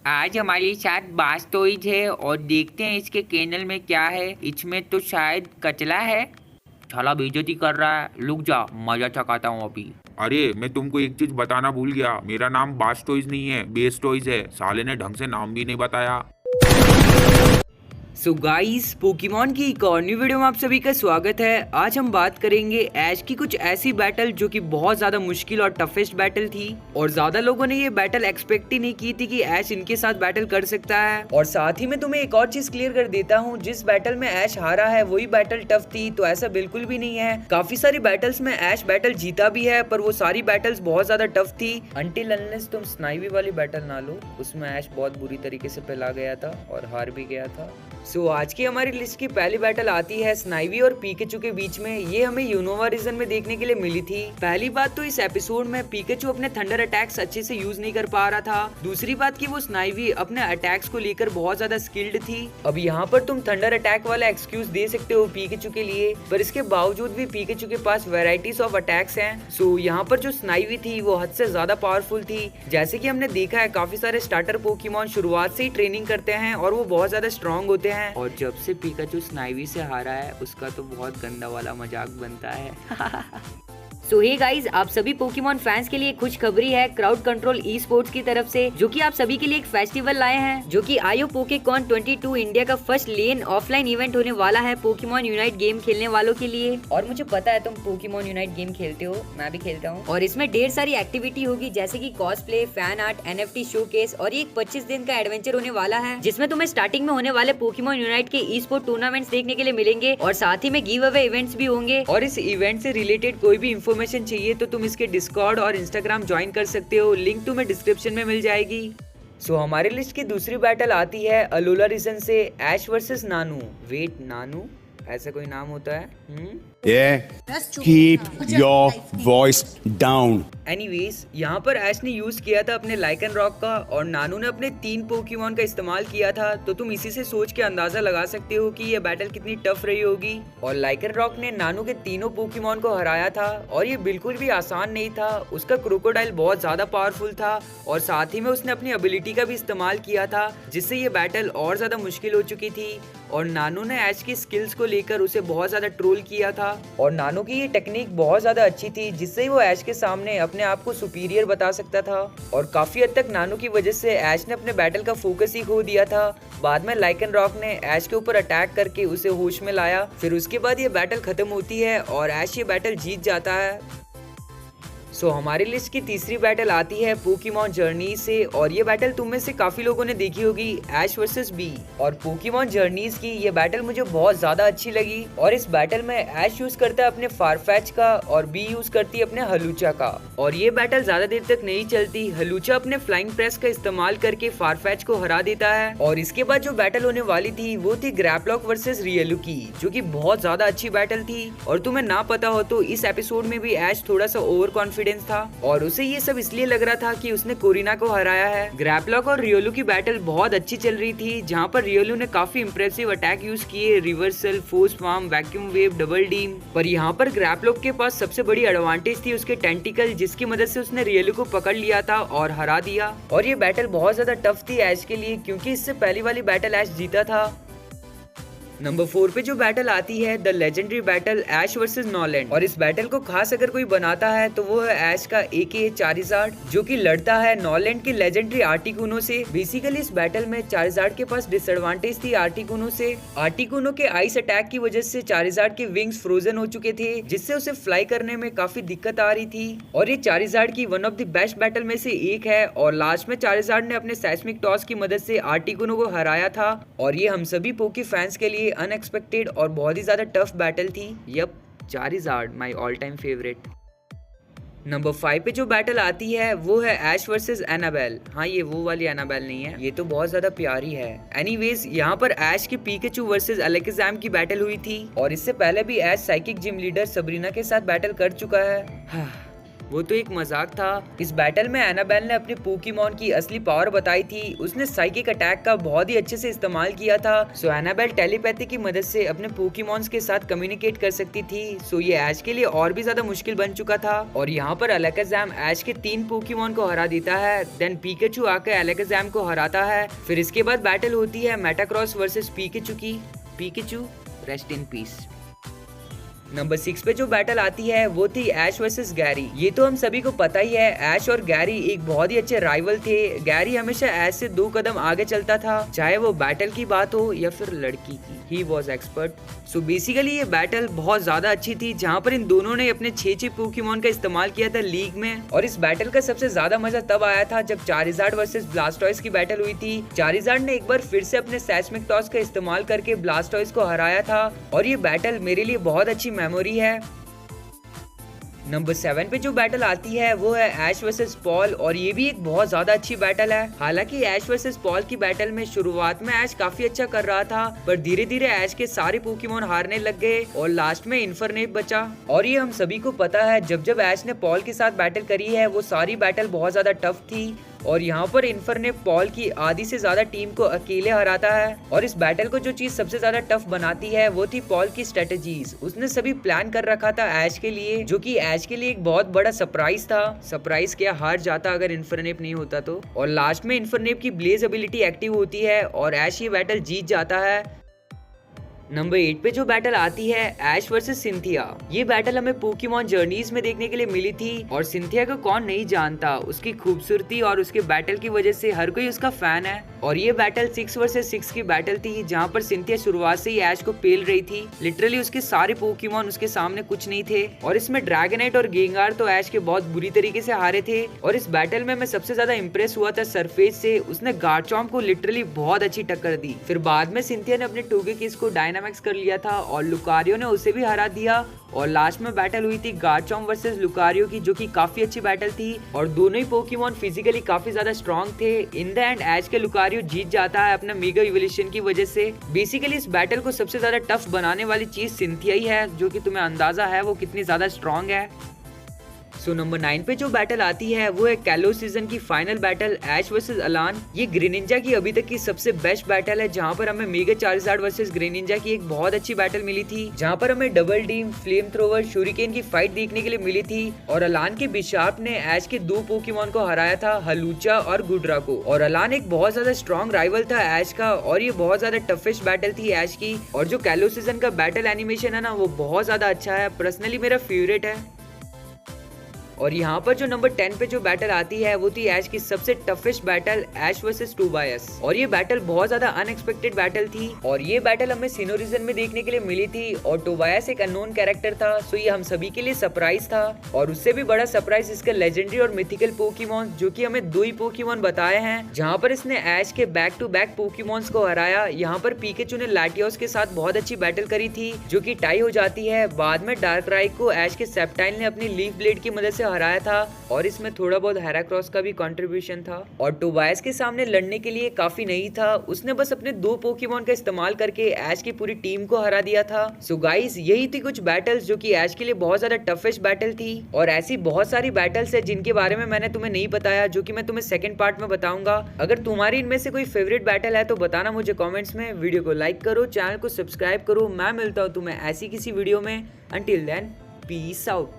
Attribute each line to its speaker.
Speaker 1: आज हमारे साथ बास्टोइज है और देखते हैं इसके कैनल में क्या है। इसमें तो शायद कचला है। साला बेइज्जती कर रहा है। रुक जा, मजा चखाता हूँ अभी।
Speaker 2: अरे मैं तुमको एक चीज बताना भूल गया। मेरा नाम बास्टोइज नहीं है, बेस्टोइज है। साले ने ढंग से नाम भी नहीं बताया।
Speaker 3: सो गाइस, पोकेमॉन की एक और न्यू वीडियो में आप सभी का स्वागत है। आज हम बात करेंगे ऐश की कुछ ऐसी बैटल जो कि बहुत ज्यादा मुश्किल और टफेस्ट बैटल थी और ज्यादा लोगों ने ये बैटल एक्सपेक्ट ही नहीं की थी कि ऐश इनके साथ बैटल कर सकता है। और साथ ही मैं तुम्हें एक और चीज क्लियर कर देता हूँ, जिस बैटल में ऐश हारा है वही बैटल टफ थी, तो ऐसा बिल्कुल भी नहीं है। काफी सारी बैटल्स में ऐश बैटल जीता भी है, पर वो सारी बैटल्स बहुत ज्यादा टफ थी। अनटिल अनलेस तुम स्नाइवी वाली बैटल ना लो, उसमें ऐश बहुत बुरी तरीके से पिला गया था और हार भी गया था। सो आज की हमारी लिस्ट की पहली बैटल आती है स्नाइवी और पीकेचू के बीच में। ये हमें यूनोवा रीजन में देखने के लिए मिली थी। पहली बात तो इस एपिसोड में पीकेचू अपने थंडर अटैक्स अच्छे से यूज नहीं कर पा रहा था। दूसरी बात कि वो स्नाइवी अपने अटैक्स को लेकर बहुत ज्यादा स्किल्ड थी। अब यहाँ पर तुम थंडर अटैक वाला एक्सक्यूज दे सकते हो पीकेचू के लिए, पर इसके बावजूद भी पीकेचू के पास वेराइटीज ऑफ अटैक्स हैं। सो यहाँ पर जो स्नाइवी थी वो हद से ज्यादा पावरफुल थी। जैसे कि हमने देखा है, काफी सारे स्टार्टर पोकेमॉन शुरुआत से ही ट्रेनिंग करते हैं और वो बहुत ज्यादा स्ट्रॉन्ग होते हैं। और जब से पिकाचू स्नाइवी से हारा है, उसका तो बहुत गंदा वाला मजाक बनता है।
Speaker 4: सो हे गाइज, आप सभी पोकेमॉन फैंस के लिए खुशखबरी है क्राउड कंट्रोल ई स्पोर्ट्स की तरफ से, जो कि आप सभी के लिए एक फेस्टिवल लाए हैं, जो कि आयो पोकेकॉन 22 इंडिया का फर्स्ट लेन ऑफलाइन इवेंट होने वाला है पोकेमॉन यूनाइट गेम खेलने वालों के लिए। और मुझे पता है तुम पोकेमॉन यूनाइट गेम खेलते हो, मैं भी खेलता हूँ। और इसमें ढेर सारी एक्टिविटी होगी, जैसे कि cosplay, fan art, NFT showcase और ये एक 25 दिन का एडवेंचर होने वाला है, जिसमें तुम्हें स्टार्टिंग में होने वाले पोकेमॉन यूनाइट के ई स्पोर्ट टूर्नामेंट्स देखने के लिए मिलेंगे और साथ ही में गिव अवे इवेंट्स भी होंगे।
Speaker 3: और इस इवेंट से रिलेटेड कोई भी इंफॉर्मेशन चाहिए तो तुम इसके डिस्कॉर्ड और इंस्टाग्राम ज्वाइन कर सकते हो, लिंक तुम्हें डिस्क्रिप्शन में मिल जाएगी। सो हमारी लिस्ट की दूसरी बैटल आती है अलोला रीजन से ऐश वर्सेस नानू। वेट, नानू ऐसा कोई नाम होता है?
Speaker 5: Keep your voice down.
Speaker 3: Anyways, यहाँ पर ऐश ने यूज किया था अपने लाइकन रॉक का और नानू ने अपने 3 पोकेमॉन का इस्तेमाल किया था, तो तुम इसी से सोच के अंदाजा लगा सकते हो कि ये बैटल कितनी टफ रही होगी। और लाइकन रॉक ने नानू के तीनों पोकेमॉन को हराया था और ये बिल्कुल भी आसान नहीं था। उसका क्रोकोडाइल बहुत ज्यादा पावरफुल था और साथ ही में उसने अपनी एबिलिटी का भी इस्तेमाल किया था, जिससे ये बैटल और ज्यादा मुश्किल हो चुकी थी। और नानू ने ऐश की स्किल्स को लेकर उसे बहुत ज्यादा ट्रोल किया था और नानू की ये टेक्निक बहुत ज्यादा अच्छी थी, जिससे वो ऐश के सामने अपने आप को सुपीरियर बता सकता था। और काफी हद तक नानू की वजह से ऐश ने अपने बैटल का फोकस ही खो दिया था। बाद में लाइकन रॉक ने ऐश के ऊपर अटैक करके उसे होश में लाया। फिर उसके बाद ये बैटल खत्म होती है और ऐश ये बैटल जीत जाता है। सो हमारी लिस्ट की तीसरी बैटल आती है पोकेमॉन जर्नीज से और ये बैटल तुम में से काफी लोगों ने देखी होगी, ऐश वर्सेस बी। और पोकेमॉन जर्नीज की ये बैटल मुझे बहुत ज्यादा अच्छी लगी। और इस बैटल में ऐश यूज करता है अपने फारफेच का और बी यूज करती है अपने हलूचा का। और ये बैटल ज्यादा देर तक नहीं चलती। हलूचा अपने फ्लाइंग प्रेस का इस्तेमाल करके फारफेच को हरा देता है। और इसके बाद जो बैटल होने वाली थी वो थी ग्रैपलॉक वर्सेस रियलू की, जो की बहुत ज्यादा अच्छी बैटल थी। और तुम्हें ना पता हो तो इस एपिसोड में भी ऐश थोड़ा सा ओवर कॉन्फिडेंस था और उसे ये सब इसलिए लग रहा था कि उसने कोरिना को हराया है। ग्रैपलॉक और रियोलू की बैटल बहुत अच्छी चल रही थी, जहां पर रियोलू ने काफी इंप्रेसिव अटैक यूज किए, reversal, force palm, vacuum wave, double team. पर यहाँ पर ग्रैपलॉक के पास सबसे बड़ी एडवांटेज थी उसके टेंटिकल, जिसकी मदद से उसने रियोलू को पकड़ लिया था और हरा दिया। और ये बैटल बहुत ज्यादा टफ थी ऐश के लिए, क्योंकि इससे पहली वाली बैटल ऐश जीता था। नंबर 4 पे जो बैटल आती है the legendary battle Ash versus Noland. और इस बैटल को खास अगर कोई बनाता है तो वो है ऐश का एके चारिज़ार्ड, जो कि लड़ता है नॉलैंड के लेजेंडरी आर्टिकुनो से। बेसिकली इस बैटल में चारिज़ार्ड के पास डिसएडवांटेज थी आर्टिकुनो से। आर्टिकुनो के आइस अटैक की वजह से चारिज़ार्ड के विंग्स फ्रोजन हो चुके थे, जिससे उसे फ्लाई करने में काफी दिक्कत आ रही थी। और ये चारिज़ार्ड की one of the best battle में से एक है और लास्ट में चारिज़ार्ड ने अपने सेस्मिक टॉस की मदद से आर्टिकुनो को हराया था। और ये हम सभी पोके फैंस के लिए अनएक्सपेक्टेड और बहुत ही ज्यादा टफ बैटल थी। Yup, Charizard my all time favourite. Number 5 पे जो बैटल आती है वो है ऐश वर्सेस एनाबेल। हाँ, ये वो वाली एनाबेल नहीं है, ये तो बहुत ज्यादा प्यारी है। एनीवेज, यहाँ पर ऐश की पीकेचू वर्सेस अलेकिज़ाम की बैटल हुई थी और इससे पहले भी ऐश साइकिक जिम लीडर सबरीना के साथ बैटल कर चुका है। वो तो एक मजाक था। इस बैटल में एनाबेल ने अपने पोकेमॉन की असली पावर बताई थी। उसने साइकिक अटैक का बहुत ही अच्छे से इस्तेमाल किया था। सो एनाबेल टेलीपैथी की मदद से अपने पोकेमॉन्स के साथ कम्युनिकेट कर सकती थी। सो ये ऐश के लिए और भी ज्यादा मुश्किल बन चुका था। और यहाँ पर अलकाज़ाम ऐश के 3 पोकेमॉन को हरा देता है। देन पीकाचू आकर अलकाज़ाम को हराता है। फिर इसके बाद बैटल होती है मेटाक्रॉस वर्सेस पीकाचू की। Pikachu rest in peace. Number 6 पे जो बैटल आती है वो थी ऐश वर्सेस गैरी। ये तो हम सभी को पता ही है, ऐश और गैरी एक बहुत ही अच्छे राइवल थे। गैरी हमेशा ऐश से 2 कदम आगे चलता था, चाहे वो बैटल की बात हो या फिर लड़की की। He was expert. So basically ये बैटल बहुत ज्यादा अच्छी थी, जहाँ पर इन दोनों ने अपने 6 पोकेमॉन का इस्तेमाल किया था लीग में। और इस बैटल का सबसे ज्यादा मजा तब आया था जब चारिज़ार्ड वर्सेस ब्लास्टॉयज की बैटल हुई थी। चारिज़ार्ड ने एक बार फिर से अपने सेस्मिक टॉस का इस्तेमाल करके ब्लास्टॉयज को हराया था। और ये बैटल मेरे लिए बहुत अच्छी मेमोरी है। नंबर 7 पे जो बैटल आती है वो है ऐश वर्सेस पॉल। और ये भी एक बहुत ज्यादा अच्छी बैटल है। हालांकि ऐश वर्सेस पॉल की बैटल में शुरुआत में ऐश काफी अच्छा कर रहा था, पर धीरे धीरे ऐश के सारे पोकेमॉन हारने लग गए और लास्ट में इन्फरनेट बचा। और ये हम सभी को पता है, जब जब ऐश ने पॉल के साथ बैटल करी है वो सारी बैटल बहुत ज्यादा टफ थी। और यहाँ पर इन्फरनेट पॉल की आधी से ज्यादा टीम को अकेले हराता है। और इस बैटल को जो चीज सबसे ज्यादा टफ बनाती है वो थी पॉल की स्ट्रेटेजीज। उसने सभी प्लान कर रखा था ऐश के लिए, जो कि ऐश के लिए एक बहुत बड़ा सरप्राइज था। सरप्राइज क्या, हार जाता अगर इन्फरनेट नहीं होता तो। और लास्ट में इन्फरनेट की ब्लेज एबिलिटी एक्टिव होती है और ऐश ये बैटल जीत जाता है। नंबर 8 पे जो बैटल आती है ऐश वर्सेस सिंथिया। ये बैटल हमें पोकेमॉन जर्नीज में देखने के लिए मिली थी। और सिंथिया को कौन नहीं जानता, उसकी खूबसूरती और उसके बैटल की वजह से हर कोई उसका फैन है। और ये बैटल 6 वर्सेस 6 की बैटल थी, जहाँ पर सिंथिया शुरुआत से ही ऐश को पेल रही थी। लिटरली उसके सारे पोकेमॉन उसके सामने कुछ नहीं थे। और इसमें ड्रैगनाइट और गेंगार तो ऐश के बहुत बुरी तरीके से हारे थे। और इस बैटल में मैं सबसे ज्यादा इंप्रेस हुआ था सरफेस से। उसने गार्चॉम्प को लिटरली बहुत अच्छी टक्कर दी। फिर बाद में सिंथिया ने अपने टोगेकिस को डायनामिक्स कर लिया था और लुकारियो ने उसे भी हरा दिया। और लास्ट में बैटल हुई थी गार्चॉम्प वर्सेस लुकारियो की, जो कि काफी अच्छी बैटल थी। और दोनों ही पोकेमॉन फिजिकली काफी ज्यादा स्ट्रॉन्ग थे। इन द एंड ऐश के लुकारियो जीत जाता है अपना मेगा इवोल्यूशन की वजह से। बेसिकली इस बैटल को सबसे ज्यादा टफ बनाने वाली चीज सिंथिया ही है, जो कि तुम्हें अंदाजा है वो कितनी ज्यादा स्ट्रॉन्ग है। सो नंबर 9 पे जो बैटल आती है वो है कैलो सीजन की फाइनल बैटल ऐश वर्सेस अलान। ये ग्रेनिंजा की अभी तक की सबसे बेस्ट बैटल है, जहाँ पर हमें मेगा चार्जार्ड वर्सेस ग्रेनिंजा की एक बहुत अच्छी बैटल मिली थी, जहाँ पर हमें double team, flamethrower, shuriken की फाइट देखने के लिए मिली थी। और अलान के बिशार्प ने ऐश के 2 पोकेमॉन को हराया था, हलूचा और गुड्रा को। और अलान एक बहुत ज्यादा स्ट्रॉन्ग राइवल था ऐश का। और ये बहुत ज्यादा टफेस्ट बैटल थी ऐश की। और जो कैलो सीजन का बैटल एनिमेशन है ना, वो बहुत ज्यादा अच्छा है, पर्सनली मेरा फेवरेट है। और यहाँ पर जो नंबर 10 पे जो बैटल आती है वो थी ऐश की सबसे toughest battle, Ash versus Tobias. और ये बैटल बहुत ज्यादा अनएक्सपेक्टेड बैटल थी। और ये बैटल हमें सिनो रीजन में देखने के लिए मिली थी। और टोबायस एक अननोन कैरेक्टर था, सो ये हम सभी के लिए सरप्राइज था। और उससे भी बड़ा सरप्राइज इसका लेजेंडरी और मिथिकल पोकेमॉन, जो कि हमें 2 ही पोकेमॉन बताए हैं, जहाँ पर इसने ऐश के बैक टू बैक पोकेमॉन्स को हराया। यहाँ पर पीकाचू ने लैटियोस के साथ बहुत अच्छी बैटल करी थी, जो कि टाई हो जाती है। बाद में डार्कराई को ऐश के सेप्टाइल ने अपनी लीफ ब्लेड की मदद से हराया था। और इसमें थोड़ा बहुत हेराक्रॉस का भी कंट्रीब्यूशन था। और टोबायस के सामने लड़ने के लिए काफी नहीं था, उसने बस अपने 2 पोकेमॉन का इस्तेमाल करके ऐश की पूरी टीम को हरा दिया था। सो गाइस, यही थी कुछ बैटल्स जो कि ऐश के लिए बहुत ज्यादा टफेस्ट बैटल थी। और ऐसी बहुत सारी बैटल्स है जिनके बारे में मैंने तुम्हें नहीं बताया, जो कि मैं तुम्हें सेकंड पार्ट में बताऊंगा। अगर तुम्हारी इनमें से कोई फेवरेट बैटल है तो बताना मुझे कॉमेंट्स में। वीडियो को लाइक करो, चैनल को सब्सक्राइब करो। मैं मिलता हूँ तुम्हें ऐसी किसी वीडियो में। Until then, peace out.